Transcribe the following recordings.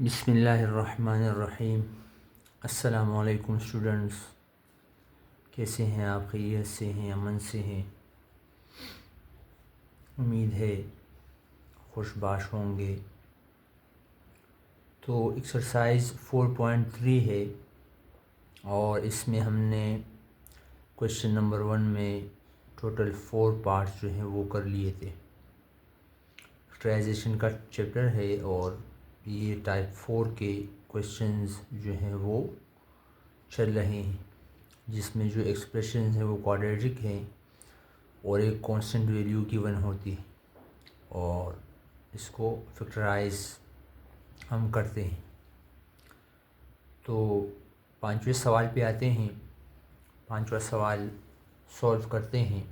बिस्मिल्लाहिर्रहमानिर्रहीम। अस्सलामुअलैकुम स्टूडेंट्स, कैसे हैं आप? खैरियत से हैं, अमन से हैं? उम्मीद है खुशबाश होंगे। तो एक्सरसाइज 4.3 है और इसमें हमने क्वेश्चन नंबर 1 में टोटल 4 पार्ट्स जो हैं वो कर लिए थे। फैक्टराइजेशन का चैप्टर है और ये टाइप 4 के क्वेश्चंस जो हैं वो चल रहे हैं, जिसमें जो एक्सप्रेशन हैं वो क्वाड्रेटिक हैं और एक कांस्टेंट वैल्यू गिवन होती है और इसको फैक्टराइज हम करते हैं। तो 5वें सवाल पे आते हैं। 5वां सवाल सॉल्व करते हैं।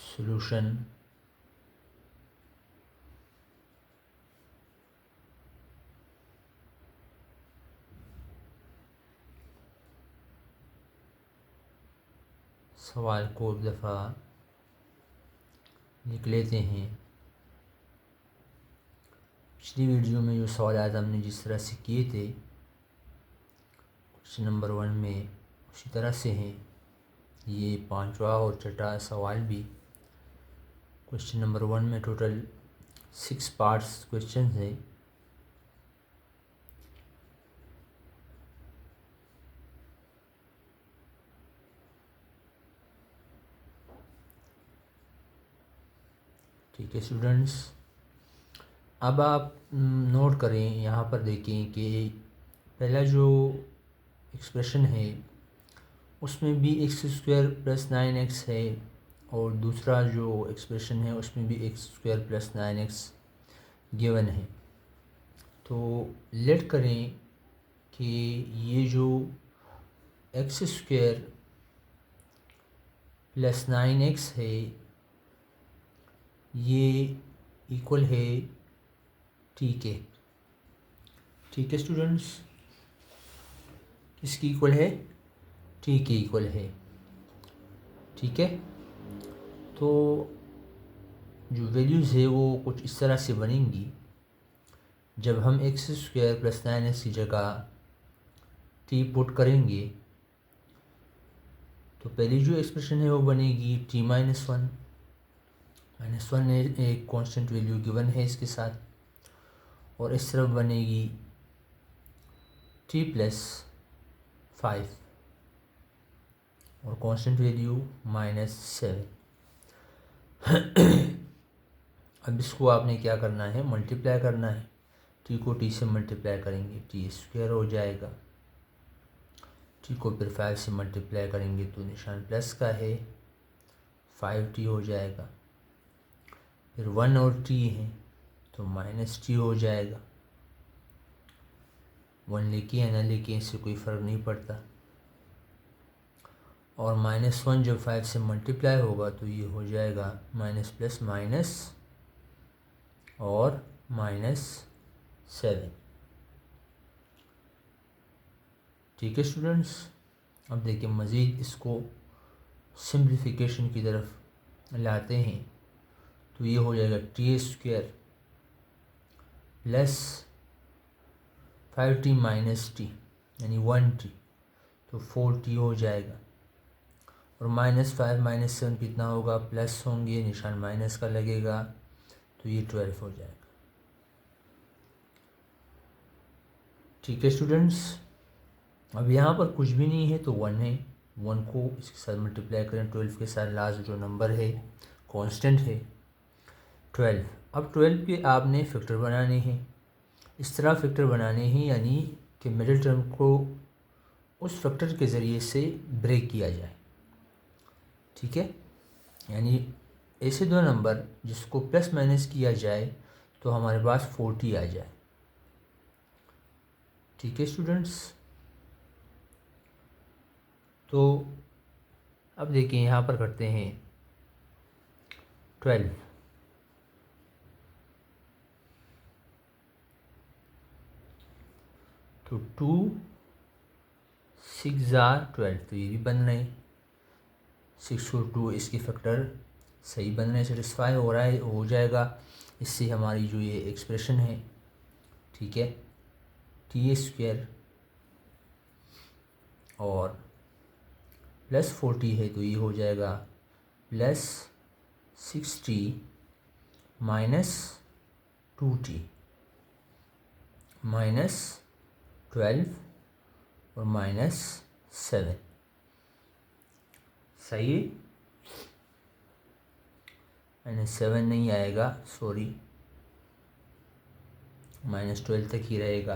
सॉल्यूशन सवाल को एक दफ़ा लिख लेते हैं। पिछली वीडियो में जो सवाल हमने जिस तरह से किए थे क्वेश्चन नंबर 1 में, उसी तरह से हैं ये 5वां और 6वां सवाल भी। क्वेश्चन नंबर 1 में टोटल 6 पार्ट्स क्वेश्चन है। ठीक है स्टूडेंट्स, अब आप नोट करें, यहाँ पर देखें कि पहला जो एक्सप्रेशन है उसमें भी एक्स स्क्वायर प्लस 9x है और दूसरा जो एक्सप्रेशन है उसमें भी x square plus 9x given है। तो लेट करें कि ये जो एक्स स्क्वायर प्लस 9x है ये इक्वल है टी के। ठीक है स्टूडेंट्स, किसकी इक्वल है? टी के इक्वल है। ठीक है, तो जो वैल्यूज़ है वो कुछ इस तरह से बनेंगी। जब हम एक्स स्क्वायर प्लस 9x की जगह टी पुट करेंगे तो पहली जो एक्सप्रेशन है वो बनेगी टी माइनस वन। -1 एक कांस्टेंट वैल्यू गिवन है इसके साथ, और इस तरफ बनेगी टी प्लस 5 और कांस्टेंट वैल्यू -7। अब इसको आपने क्या करना है? मल्टीप्लाई करना है। टी को टी से मल्टीप्लाई करेंगे टी स्क्वायर हो जाएगा। टी को फिर 5 से मल्टीप्लाई करेंगे तो निशान प्लस का है, 5t हो जाएगा। फिर 1 और t है तो -t हो जाएगा। 1 लेके या ना लेके इससे कोई फ़र्क नहीं पड़ता। और -1 जब 5 से मल्टीप्लाई होगा तो ये हो जाएगा माइनस प्लस माइनस और -7। ठीक है स्टूडेंट्स, अब देखिए मज़ीद इसको सिंप्लीफिकेशन की तरफ लाते हैं तो ये हो जाएगा t square plus 5t minus T यानी 1t, तो 4t हो जाएगा। और -5 -7 कितना होगा? प्लस होंगे, निशान माइनस का लगेगा तो ये 12 हो जाएगा। ठीक है स्टूडेंट्स, अब यहाँ पर कुछ भी नहीं है तो 1 है। 1 को इसके साथ मल्टीप्लाई करें 12 के साथ, लास्ट जो नंबर है कांस्टेंट है 12। अब 12 के आपने फैक्टर बनाने हैं। इस तरह फैक्टर बनाने हैं यानी कि मिडिल टर्म को उस फैक्टर के ज़रिए से ब्रेक किया जाए। ठीक है, यानी ऐसे दो नंबर जिसको प्लस माइनस किया जाए तो हमारे पास 40 आ जाए। ठीक है स्टूडेंट्स, तो अब देखिए यहाँ पर करते हैं 12। तो 2 6 12, तो ये भी बन रहे। 6 और 2 इसके फैक्टर सही बन रहे, सेटिस्फाई हो रहा है, हो जाएगा। इससे हमारी जो ये एक्सप्रेशन है, ठीक है, टी स्क्वायर और प्लस 40 है तो ये हो जाएगा प्लस 60 माइनस 2t माइनस 12 और माइनस 7। सही है, यानी 7 नहीं आएगा, सॉरी, माइनस 12 तक ही रहेगा।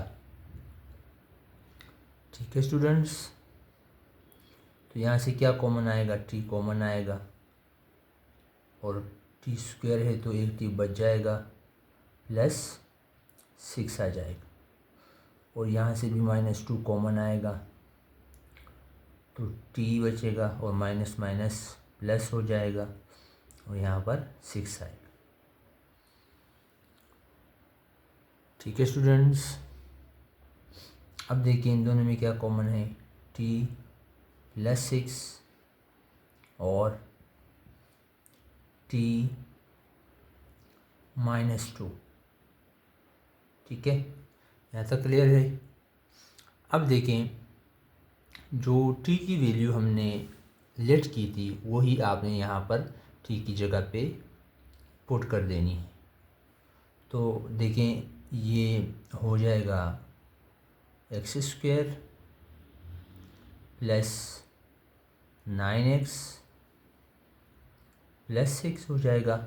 ठीक है स्टूडेंट्स, तो यहाँ से क्या कॉमन आएगा, टी कॉमन आएगा और टी स्क्वायर है तो एक टी बच जाएगा, प्लस 6 आ जाएगा और यहाँ से भी माइनस 2 कॉमन आएगा तो टी बचेगा और माइनस माइनस प्लस हो जाएगा और यहाँ पर 6 आएगा। ठीक है स्टूडेंट्स, अब देखिए इन दोनों में क्या कॉमन है, टी प्लस 6 और टी माइनस 2। ठीक है, यहाँ तक क्लियर है। अब देखें जो टी की वैल्यू हमने लेट की थी वही आपने यहाँ पर टी की जगह पे पुट कर देनी है। तो देखें ये हो जाएगा x square plus 9x plus 6 हो जाएगा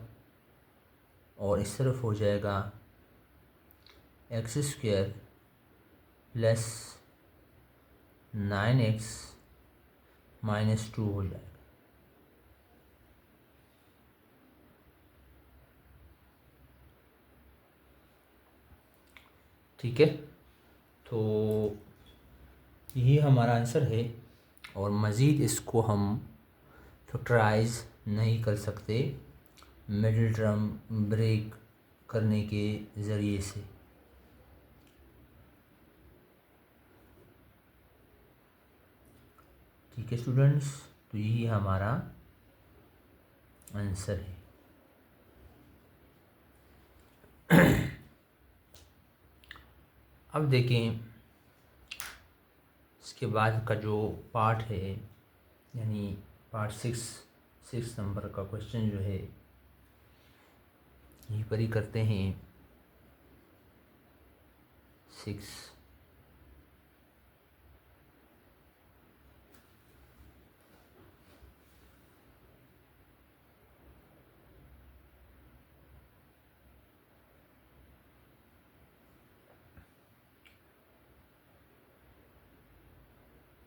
और इस तरफ हो जाएगा x square plus 9x minus 2 हो जाएगा। ठीक है, तो यही हमारा आंसर है और मज़ीद इसको हम फैक्टराइज नहीं कर सकते मिडिल टर्म ब्रेक करने के ज़रिए से। ठीक है स्टूडेंट्स, तो यही हमारा आंसर है। अब देखें इसके बाद का जो पार्ट है, यानी पार्ट 6 नंबर का क्वेश्चन जो है यहीं पर ही करते हैं। 6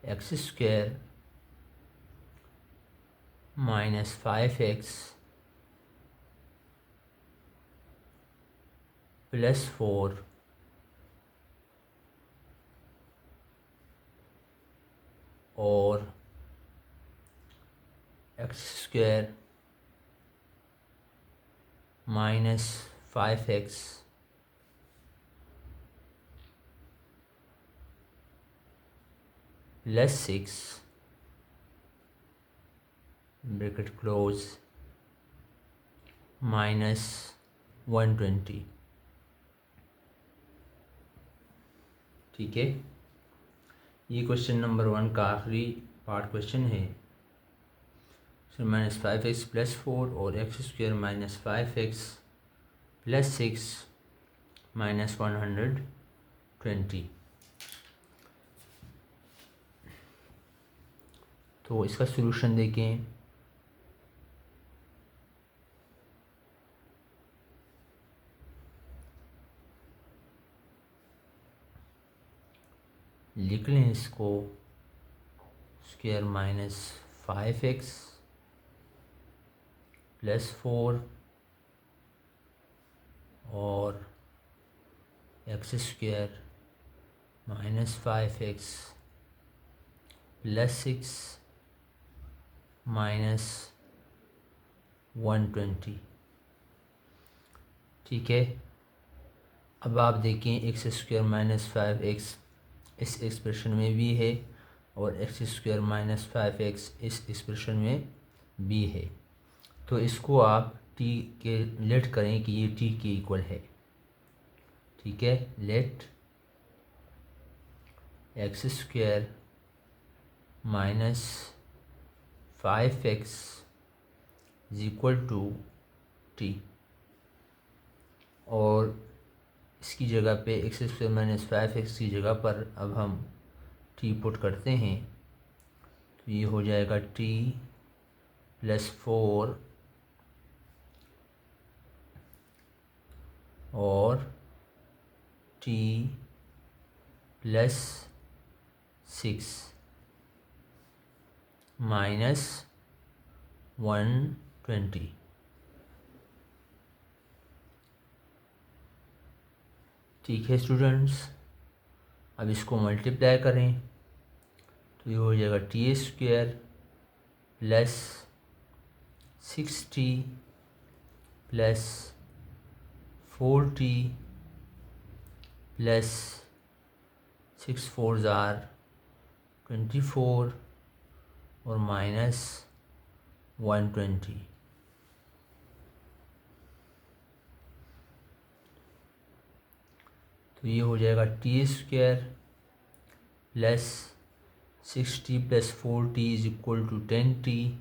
x square minus 5x plus 4 और x square minus 5x plus 6 bracket close minus 120। ठीक है, ये क्वेश्चन नंबर 1 का आखिरी पार्ट क्वेश्चन है। माइनस 5x प्लस 4 और x square minus 5x plus 6 minus 120। तो इसका सलूशन देखें। लिख लें इसको, स्क्वायर माइनस 5x प्लस 4 और x square minus 5x plus 6 minus 120। ठीक है, अब आप देखें एक्स स्क्वायर माइनस 5x इस एक्सप्रेशन में भी है और एक्स स्क्वायर माइनस 5x इस एक्सप्रेशन में भी है। तो इसको आप टी के लेट करें कि ये टी के इक्वल है। ठीक है, let x square minus 5x is equal to t, और इसकी जगह पे एक्स स्क्वायर माइनस 5x की जगह पर अब हम टी पुट करते हैं, तो ये हो जाएगा टी प्लस 4 और टी प्लस 6 माइनस 120। ठीक है स्टूडेंट्स, अब इसको मल्टीप्लाई करें तो ये हो जाएगा t square plus 6t plus 4t plus 6 4 ज़ार 24 और माइनस 120। तो ये हो जाएगा t square plus 6t plus 4t is equal to 10t,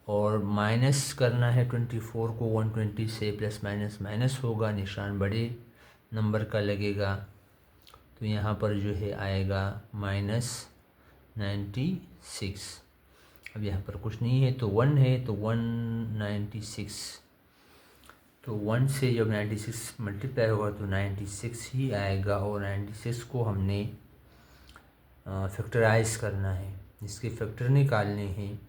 और माइनस करना है 24 को 120 से, प्लस माइनस माइनस होगा, निशान बड़े नंबर का लगेगा, तो यहाँ पर जो है आएगा -96। अब यहाँ पर कुछ नहीं है तो 1 है, तो 196, तो 1 से जब 96 मल्टीप्लाई होगा तो 96 ही आएगा, और 96 को हमने फैक्टराइज करना है, इसके फैक्टर निकालने हैं,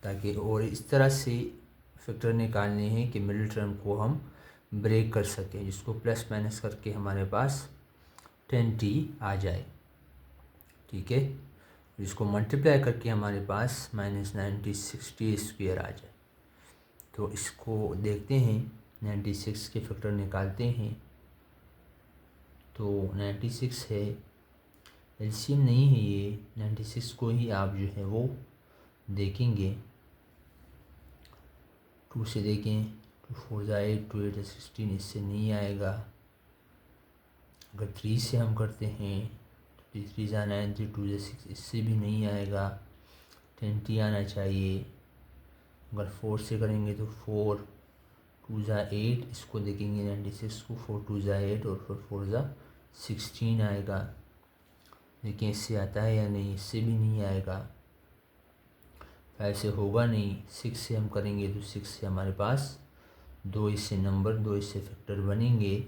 ताकि और इस तरह से फैक्टर निकालने हैं कि मिडिल टर्म को हम ब्रेक कर सकें, जिसको प्लस माइनस करके हमारे पास 10t आ जाए। ठीक है, इसको मल्टीप्लाई करके हमारे पास -96t² आ जाए। तो इसको देखते हैं, 96 के फैक्टर निकालते हैं, तो 96 है, एलसीएम नहीं है ये, 96 को ही आप जो है वो देखेंगे, 2 से देखें, 2 4 ज़ा 8, 2 8 16, इससे नहीं आएगा। अगर 3 से हम करते हैं तो 3 ज़ा 9, 3 2 ज़ा 6, इससे भी नहीं आएगा, 10t आना चाहिए। अगर 4 से करेंगे तो 4 2 ज़ा 8, इसको देखेंगे 96 को, 4 2 ज़ा 8 और 4 ज़ा 16 आएगा। देखिए इससे आता है या नहीं, इससे भी नहीं आएगा, 5 से होगा नहीं। 6 से हम करेंगे तो 6 से हमारे पास 2 इससे नंबर, 2 इससे फैक्टर बनेंगे,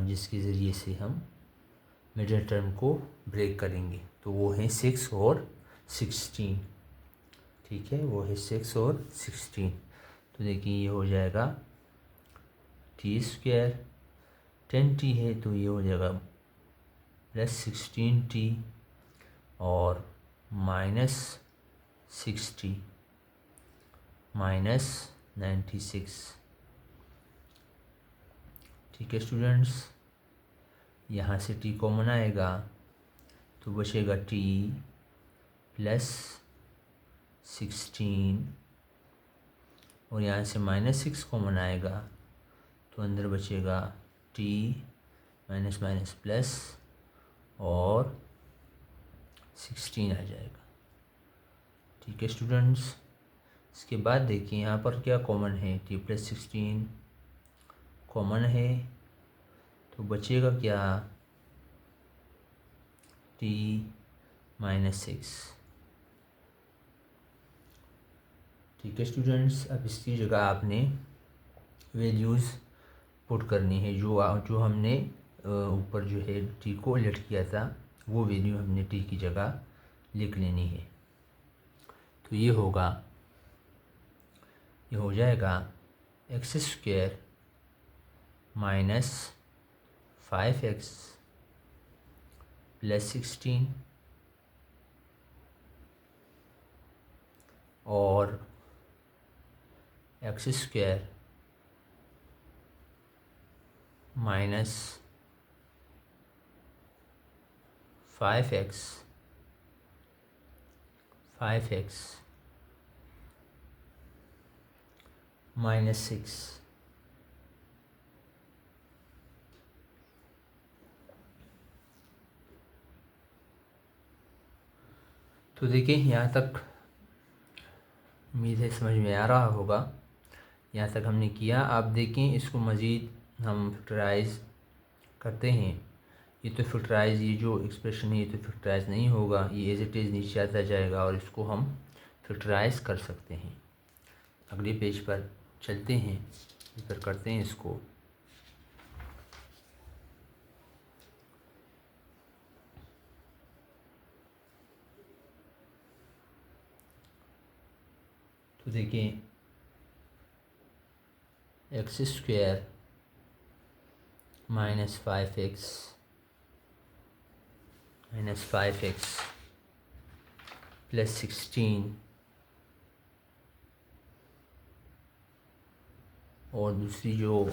जिसके ज़रिए से हम मिडिल टर्म को ब्रेक करेंगे, तो वो है 6 और 16। ठीक है, वो है 6 और 16। तो देखिए ये हो जाएगा टी स्क्वायर, 10t है तो ये हो जाएगा प्लस 16t और -60 माइनस 96। ठीक है स्टूडेंट्स, यहाँ से t कॉमन आएगा तो बचेगा t प्लस 16, और यहाँ से -6 कॉमन आएगा तो अंदर बचेगा t माइनस माइनस प्लस और 16 आ जाएगा। ठीक है स्टूडेंट्स, इसके बाद देखिए यहाँ पर क्या कॉमन है, t प्लस 16 कॉमन है, तो बचेगा क्या, t माइनस 6। ठीक है स्टूडेंट्स, अब इसकी जगह आपने वैल्यूज़ पुट करनी है, जो हमने ऊपर जो है t को लेट किया था, वो वैल्यू हमने t की जगह लिख लेनी है। तो ये हो जाएगा x square minus 5x plus 16 और एक्स स्क्वायर माइनस 5x -6। तो देखिए यहाँ तक उम्मीद है समझ में आ रहा होगा। यहाँ तक हमने किया। आप देखें इसको मज़ीद हम फैक्टराइज करते हैं। ये तो फैक्टराइज, ये जो एक्सप्रेशन है ये तो फैक्टराइज नहीं होगा, ये एज इट इज़ नीचे आता जाएगा और इसको हम फैक्टराइज कर सकते हैं। अगले पेज पर चलते हैं, फिर करते हैं इसको। तो देखिए x² -5x + 16 और दूसरी जो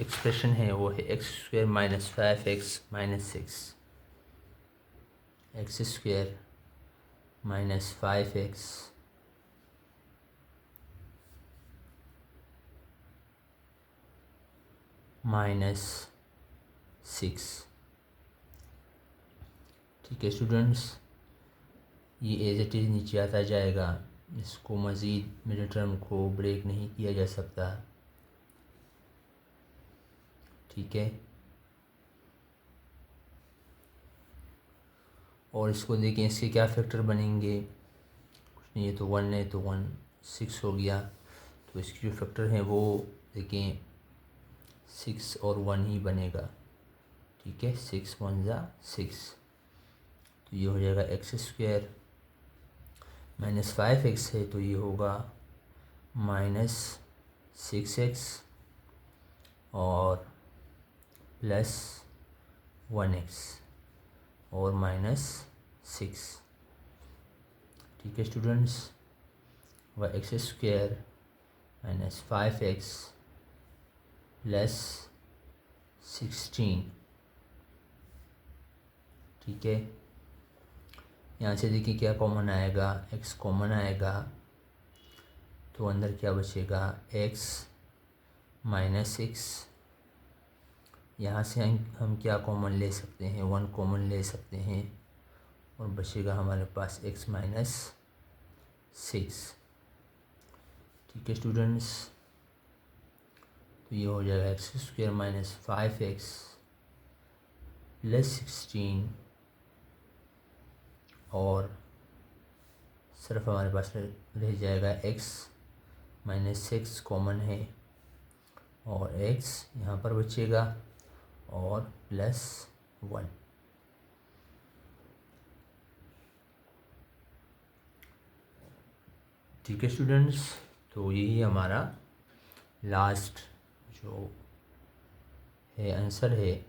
एक्सप्रेशन है वो है x² - 5x - 6। x² - 5x -6। ठीक है स्टूडेंट्स, ये एज इट इज़ नीचे आता जाएगा। इसको मज़ीद मिडिल टर्म को ब्रेक नहीं किया जा सकता। ठीक है, और इसको देखें इसके क्या फैक्टर बनेंगे। कुछ नहीं, ये तो 1 है तो 1 6 हो गया। तो इसके जो फैक्टर हैं वो देखें 6 और 1 ही बनेगा। ठीक है, 6 × 1 = 6। तो ये हो जाएगा x² -5x है तो ये होगा -6x और +1x और -6। ठीक है स्टूडेंट्स, वह x² - 5x + 16। ठीक है, यहाँ से देखिए क्या कॉमन आएगा, x कॉमन आएगा तो अंदर क्या बचेगा x -6। यहाँ से हम क्या कॉमन ले सकते हैं, 1 कॉमन ले सकते हैं और बचेगा हमारे पास x -6। ठीक है स्टूडेंट्स, तो ये हो जाएगा x² - 5x + 16 और सिर्फ हमारे पास रह जाएगा x -6 कॉमन है और x यहाँ पर बचेगा और +1। ठीक है स्टूडेंट्स, तो यही हमारा लास्ट जो है आंसर है।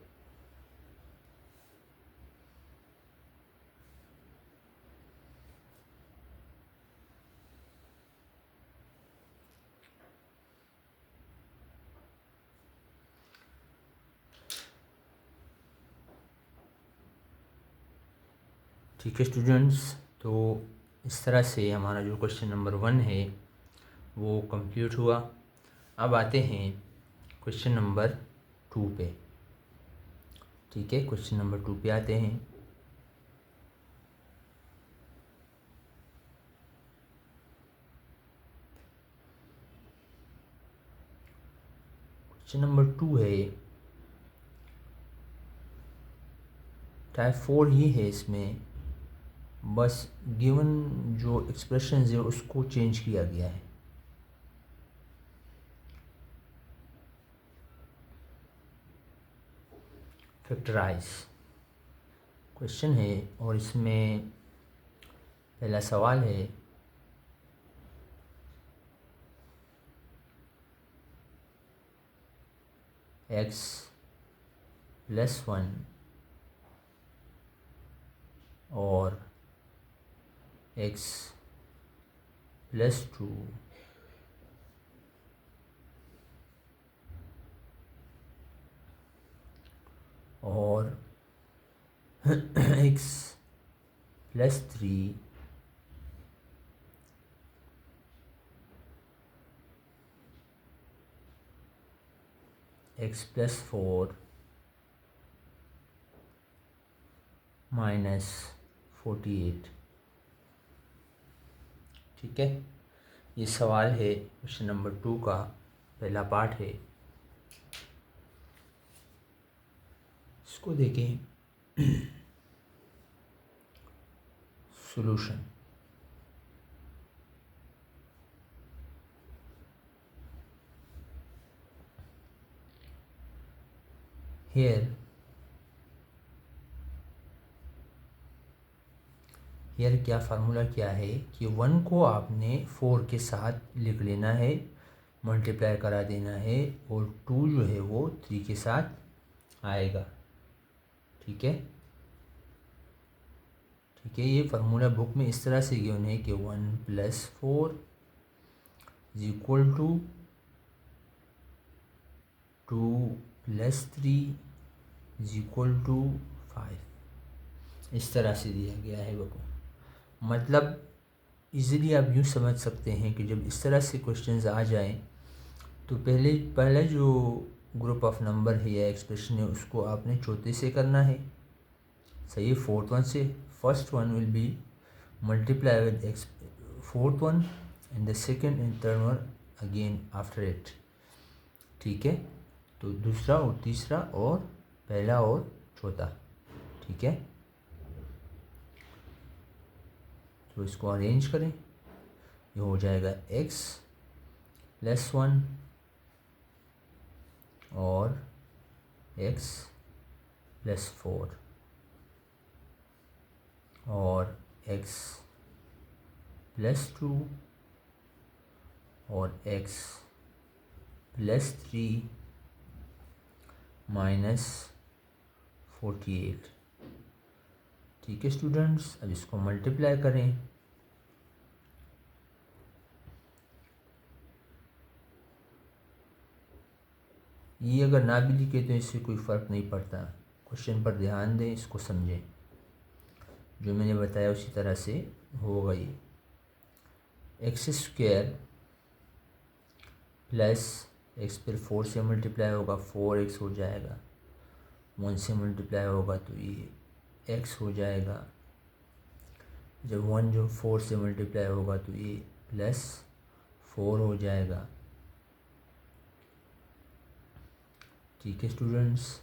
ठीक है स्टूडेंट्स, तो इस तरह से हमारा जो क्वेश्चन नंबर 1 है वो कंप्लीट हुआ। अब आते हैं क्वेश्चन नंबर 2 पे। ठीक है, क्वेश्चन नंबर 2 पे आते हैं। क्वेश्चन नंबर 2 है, टाइप 4 ही है इसमें, बस गिवन जो एक्सप्रेशन है उसको चेंज किया गया है। फैक्टराइज क्वेश्चन है और इसमें पहला सवाल है x +1 और x +2 और x +3 एक्स प्लस 4 माइनस 48। ठीक है, ये सवाल है क्वेश्चन नंबर 2 का पहला पार्ट है। इसको देखें। सॉल्यूशन। हियर क्या फार्मूला क्या है कि 1 को आपने 4 के साथ लिख लेना है, मल्टीप्लाई करा देना है, और 2 जो है वो 3 के साथ आएगा। ठीक है, ठीक है। ये फार्मूला बुक में इस तरह से गिवन है कि 1 + 4 = 2 + 3 = 5। इस तरह से दिया गया है बुक में। मतलब इजीली आप यूँ समझ सकते हैं कि जब इस तरह से क्वेश्चंस आ जाएं तो पहले जो ग्रुप ऑफ नंबर है या एक्सप्रेशन है उसको आपने चौथे से करना है। सही है, फोर्थ वन से। First one will be multiply with x fourth one and the second and third one again after it. ठीक है, तो दूसरा और तीसरा और पहला और चौथा। ठीक है, तो इसको अरेंज करें। ये हो जाएगा x + 1 और x + 4 और x + 2 और x + 3 माइनस 48। ठीक है स्टूडेंट्स, अब इसको मल्टीप्लाई करें। ये अगर ना भी लिखे तो इससे कोई फ़र्क नहीं पड़ता। क्वेश्चन पर ध्यान दें, इसको समझें। जो मैंने बताया उसी तरह से होगा। ये x² प्लस x पर 4 से मल्टीप्लाई होगा, 4x हो जाएगा। 1 से मल्टीप्लाई होगा तो ये x हो जाएगा। जब 1 जो 4 से मल्टीप्लाई होगा तो ये +4 हो जाएगा। ठीक है स्टूडेंट्स,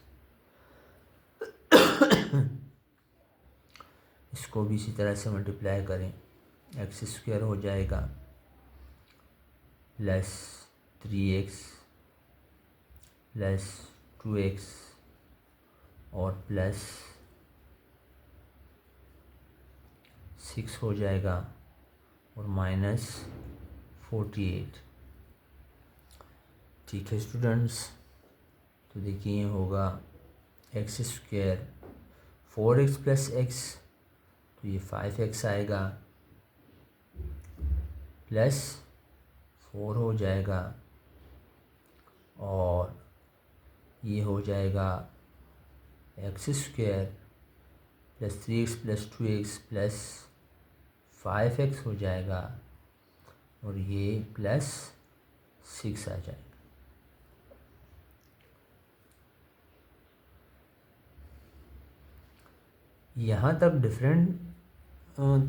इसको भी इसी तरह से मल्टीप्लाई करें। x² हो जाएगा +3x + 2x और +6 हो जाएगा और -48। ठीक है स्टूडेंट्स, तो देखिए होगा x² 4x + x, तो ये 5x आएगा, +4 हो जाएगा और ये हो जाएगा x² + 3x + 2x +5x हो जाएगा और ये +6 आ जाएगा। यहाँ तक डिफरेंट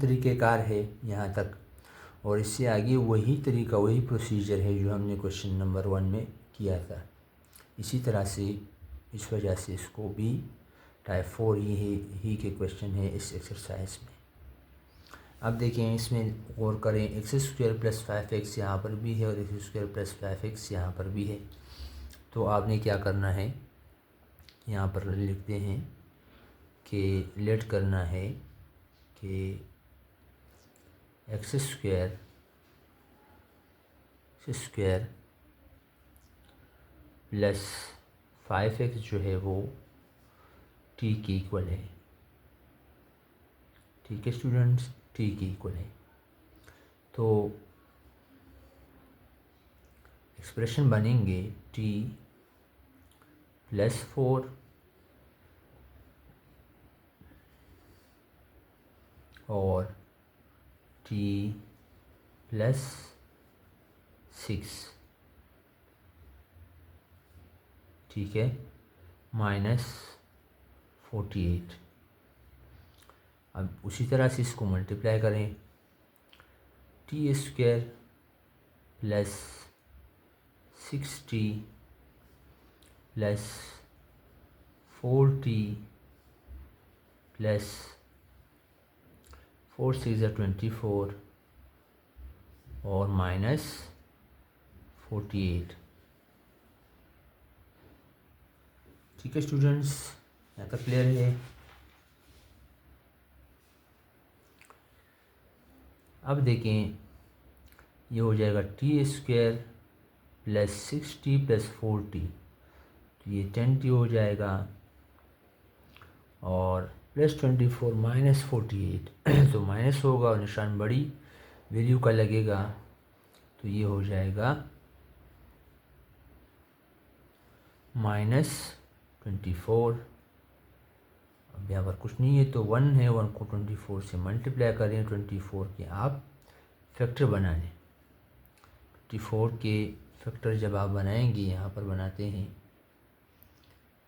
तरीक़ेकार है यहाँ तक, और इससे आगे वही तरीका वही प्रोसीजर है जो हमने क्वेश्चन नंबर 1 में किया था। इसी तरह से इस वजह से इसको भी टाइप 4 ही के क्वेश्चन है इस एक्सरसाइज में। अब देखें, इसमें गौर करें। x² + 5x यहाँ पर भी है और x² + 5x यहाँ पर भी है। तो आपने क्या करना है, यहाँ पर लिखते हैं कि लेट करना है कि x² + 5x जो है वो t के इक्वल है। ठीक है स्टूडेंट्स, t के इक्वल है। तो एक्सप्रेशन बनेंगे t + 4 और t + 6। ठीक है, -48। अब उसी तरह से इसको मल्टीप्लाई करें, t² plus 6t plus 4t plus 4 6 24 और -48। ठीक है स्टूडेंट्स, यहाँ तक क्लियर है। अब देखें, ये हो जाएगा t² plus 6t plus 4t, तो ये 10t हो जाएगा, और प्लस 24 -48 तो माइनस होगा और निशान बड़ी वैल्यू का लगेगा, तो ये हो जाएगा -24। अब यहाँ पर कुछ नहीं है तो 1 है, 1 को 24 से मल्टीप्लाई करें, 24 के आप फैक्टर बना लें। 24 के फैक्टर जब आप बनाएंगे, यहाँ पर बनाते हैं,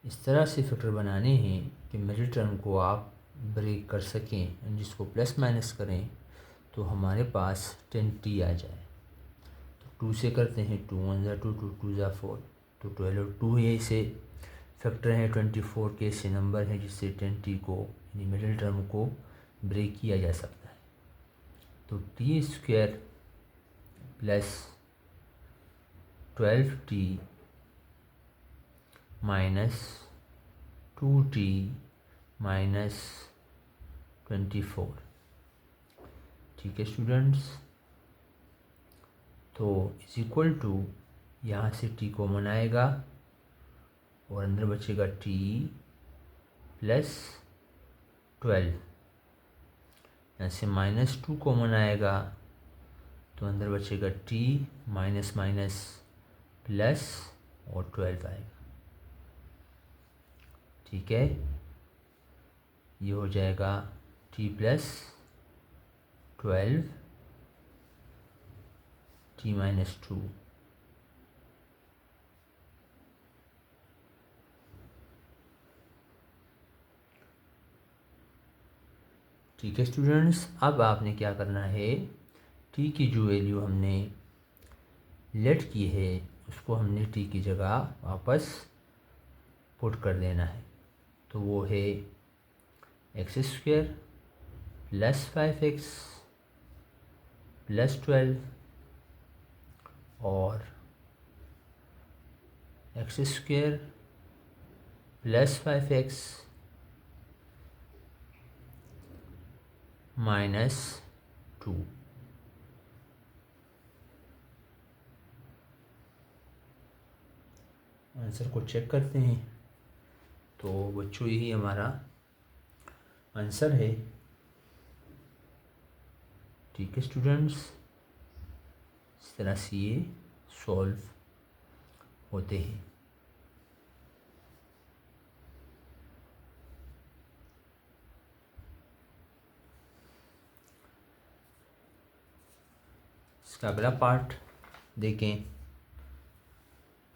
इस तरह से फैक्टर बनाने हैं कि मिडिल टर्म को आप ब्रेक कर सकें, जिसको प्लस माइनस करें तो हमारे पास 10t आ जाए। तो 2 से करते हैं, 2 1 ज़ा 2, 2 2 ज़ा 4, तो 12 और 2 है, इसे फैक्टर है। 24 के ऐसे नंबर है जिससे 10t को यानी मिडिल टर्म को ब्रेक किया जा सकता है। तो t² plus 12t minus 2t minus 24। ठीक है स्टूडेंट्स, तो इज इक्वल टू, यहाँ से t कॉमन आएगा और अंदर बचेगा t प्लस 12, यहाँ से -2 कॉमन आएगा तो अंदर बचेगा t माइनस माइनस प्लस और 12 आएगा। ठीक है, ये हो जाएगा t प्लस 12 t माइनस 2। ठीक है स्टूडेंट्स, अब आपने क्या करना है, t की जो वैल्यू हमने लेट की है उसको हमने t की जगह वापस पुट कर देना है। तो वो है x² प्लस 5x प्लस 12 और x² plus 5x minus 2। Answer को चेक करते हैं, तो बच्चों यही हमारा आंसर है। ठीक है स्टूडेंट्स, इस तरह से ये सॉल्व होते हैं। इसका अगला पार्ट देखें,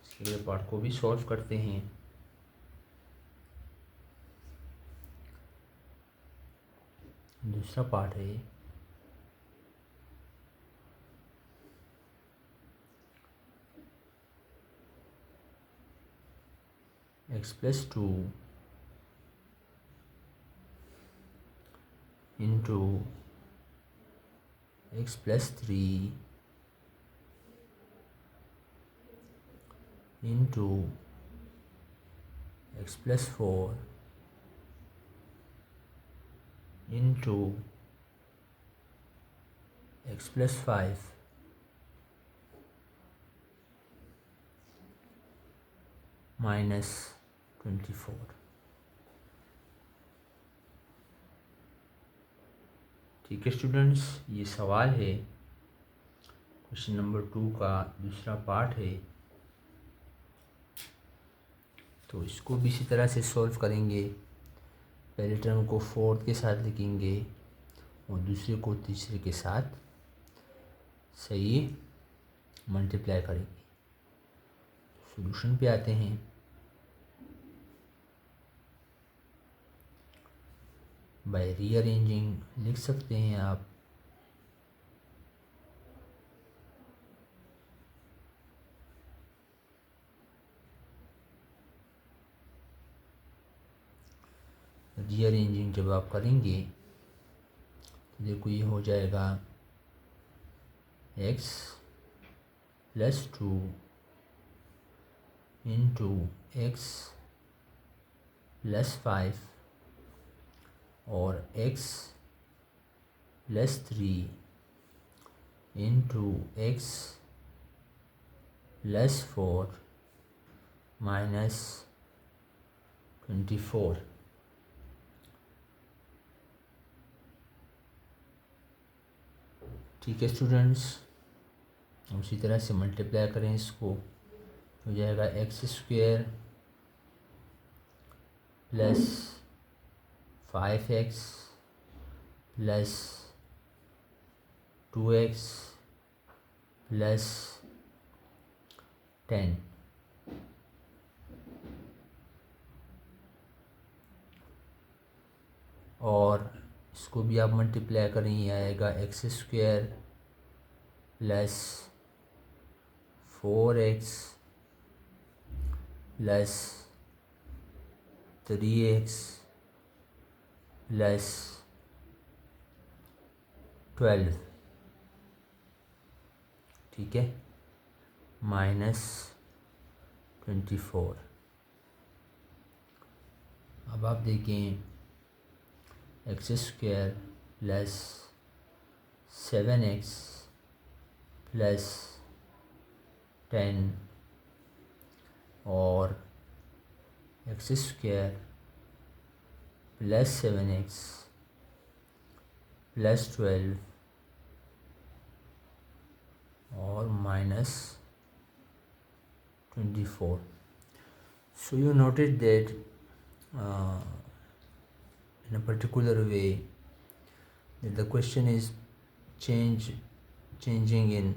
इसके अगले पार्ट को भी सॉल्व करते हैं। दूसरा पार्ट है x plus 2 into x plus 3 into x plus 4 into x plus 5 minus 24। ठीक है स्टूडेंट्स, ये सवाल है क्वेश्चन नंबर 2 का दूसरा पार्ट है। तो इसको भी इसी तरह से सॉल्व करेंगे। पहले टर्म को 4 के साथ लिखेंगे और दूसरे को तीसरे के साथ सही मल्टीप्लाई करेंगे। सॉल्यूशन पे आते हैं। बाय रीअरेंजिंग लिख सकते हैं आप। रीअरेंजिंग जब आप करेंगे तो देखो ये हो जाएगा x plus 2 into x plus 5 और x plus 3 into x plus 4 minus 24। ठीक है स्टूडेंट्स, उसी तरह से मल्टीप्लाई करें इसको, हो जाएगा x square plus 5x plus 2x plus 10। और इसको भी आप मल्टीप्लाई करें, ये आएगा x square plus 4x plus 3x plus 12, ठीक है, माइनस 24। अब आप देखें x square plus 7x plus 10 और x square plus 7x plus 12 और minus 24. So you noted that in a particular way that the question is changing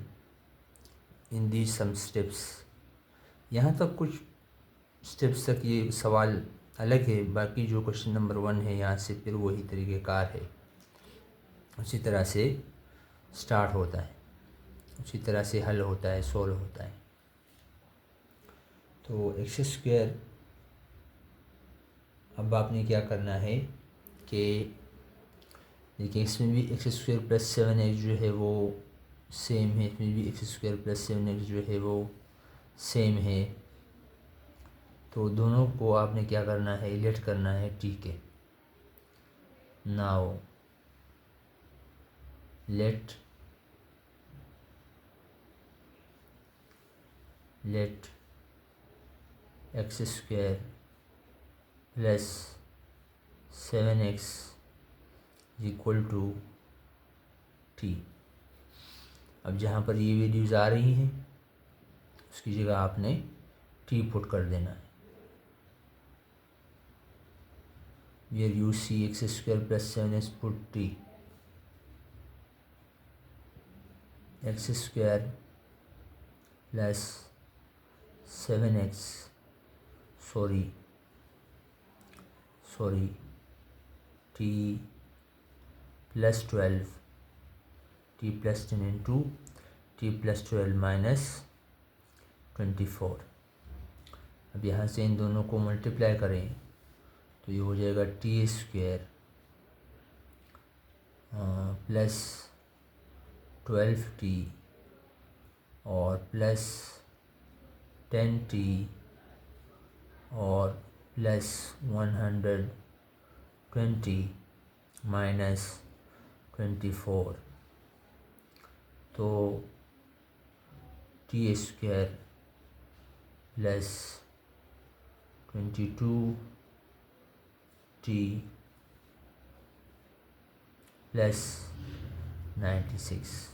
in these some steps. यहाँ तक कुछ स्टेप्स तक ये सवाल अलग है, बाकी जो क्वेश्चन नंबर 1 है यहाँ से फिर वही तरीक़ेकार है, उसी तरह से स्टार्ट होता है, उसी तरह से हल होता है, सोल्व होता है। तो एक्स स्क्वायर, अब आपने क्या करना है कि देखिए इसमें भी एक्स स्क्वायर प्लस 7x जो है वो सेम है, इसमें भी एक्स स्क्वायर प्लस 7x जो है वो सेम है। तो दोनों को आपने क्या करना है, इलेट करना है, ठीक है। Now let x square plus 7x equal to t। अब जहाँ पर ये वैल्यूज़ आ रही हैं उसकी जगह आपने t पुट कर देना है। Where you see x square plus 7x put t, x square plus 7x sorry t plus 12 t plus 10 into t plus 12 minus 24। अब यहाँ से इन दोनों को मल्टीप्लाई करें तो ये हो जाएगा टी स्क्वायर प्लस 12t और प्लस 10t और प्लस 120 माइनस 24। तो T square plus 22t plus 96,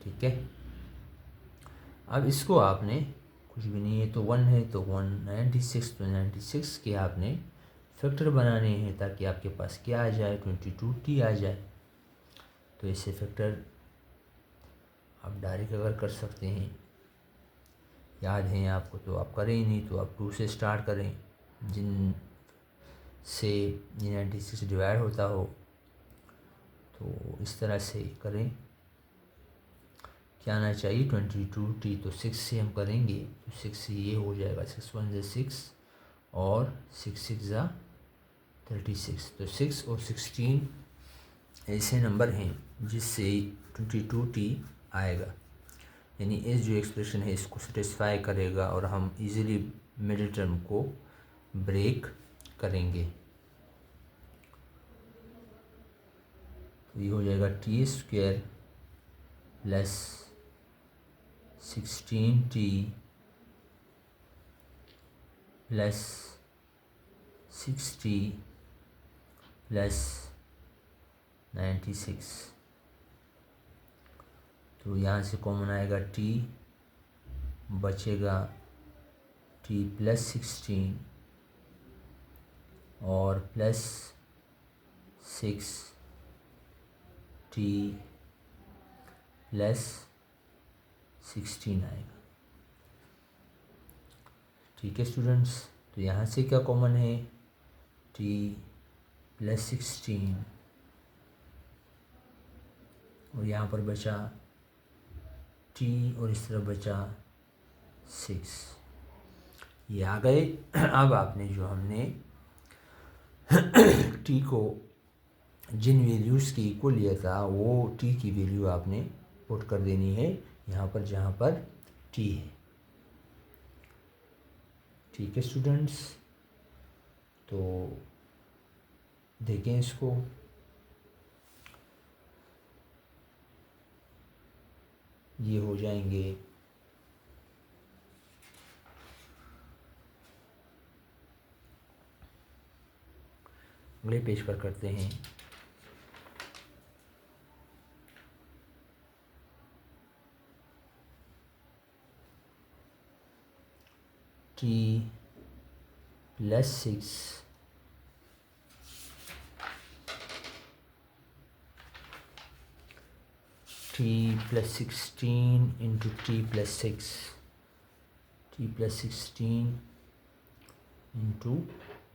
ठीक है। अब इसको आपने कुछ भी नहीं है तो 1 है तो 196, तो 96 के आपने फैक्टर बनाने हैं ताकि आपके पास क्या आ जाए, 22t आ जाए। तो इसे फैक्टर आप डायरेक्ट अगर कर सकते हैं, याद है आपको तो आप करें ही नहीं तो आप 2 से स्टार्ट करें। जिन से ये 96 डिवाइड होता हो, तो इस तरह से करें। क्या आना चाहिए 22t, तो 6 से हम करेंगे तो 6 से ये हो जाएगा 6 1 ज़ा 6 और 6 6 ज़ा 36। तो 6 और 16 ऐसे नंबर हैं जिससे 22t आएगा, यानी इस जो एक्सप्रेशन है इसको सेटिस्फाई करेगा और हम इजीली मिडिल टर्म को ब्रेक करेंगे। तो ये हो जाएगा t² plus 16t plus 6t plus 96। तो यहाँ से कॉमन आएगा t, बचेगा t प्लस 16 और प्लस 6t प्लस 16 आएगा। ठीक है स्टूडेंट्स, तो यहाँ से क्या कॉमन है, t प्लस 16 और यहाँ पर बचा t और इस तरफ बचा 6, ये आ गए। अब आपने जो हमने t को जिन वैल्यूज़ के इक्वल लिया था वो t की वैल्यू आपने पुट कर देनी है यहाँ पर जहाँ पर t है। ठीक है स्टूडेंट्स, तो देखें इसको। ये हो जाएंगे अगले पेज पर करते हैं। t plus 6 t plus 16 into t plus 6, t plus 16 into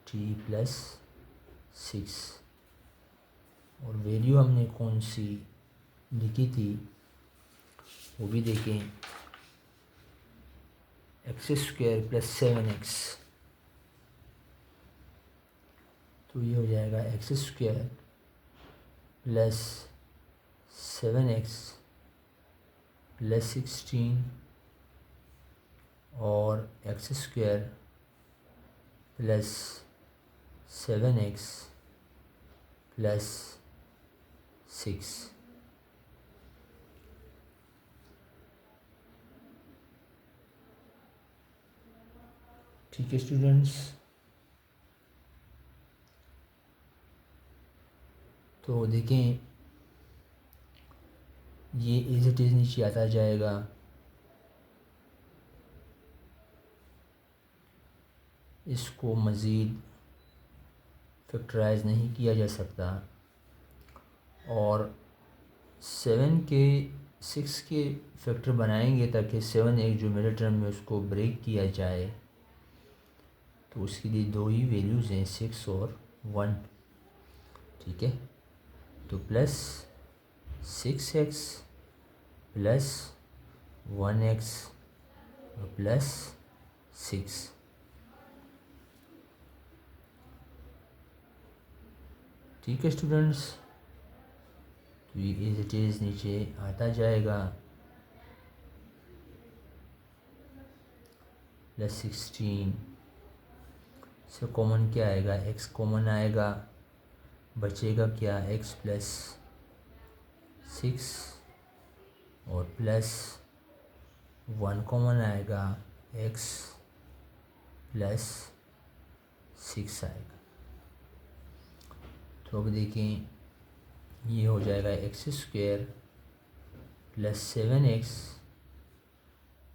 t plus 6 और वैल्यू हमने कौन सी लिखी थी वो भी देखें, x² प्लस 7x। तो ये हो जाएगा x² प्लस 7x प्लस 16 और x² प्लस 7x प्लस 6। ठीक है स्टूडेंट्स, तो देखें ये एज इट इज़ नीचे आता जाएगा। इसको मज़ीद फैक्टराइज नहीं किया जा सकता और 6 के फैक्टर बनाएंगे ताकि 7 एक जो मिडिल टर्म में उसको ब्रेक किया जाए। तो उसके लिए दो ही वैल्यूज़ हैं 6 और 1। ठीक है, तो प्लस 6x प्लस 1x और प्लस 6। ठीक है स्टूडेंट्स, तो ये एज इट इज़ नीचे आता जाएगा। प्लस 16 से कॉमन क्या आएगा, x कॉमन आएगा, बचेगा क्या x प्लस 6 और प्लस 1 कॉमन आएगा, x प्लस 6 आएगा। तो अब देखें ये हो जाएगा x² प्लस 7x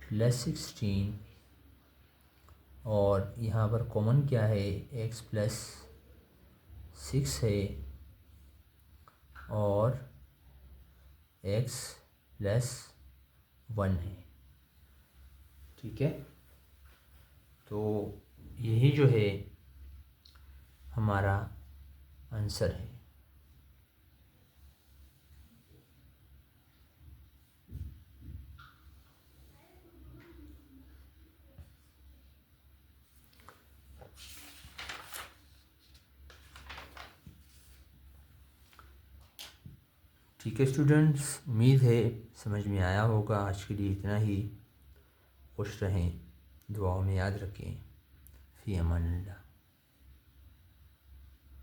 प्लस 16 और यहाँ पर कॉमन क्या है, x प्लस 6 है और x प्लस 1 है। ठीक है, तो यही जो है हमारा आंसर है। ठीक है स्टूडेंट्स, उम्मीद है समझ में आया होगा। आज के लिए इतना ही। खुश रहें, दुआओं में याद रखें। फ़ी अमानिल्लाह।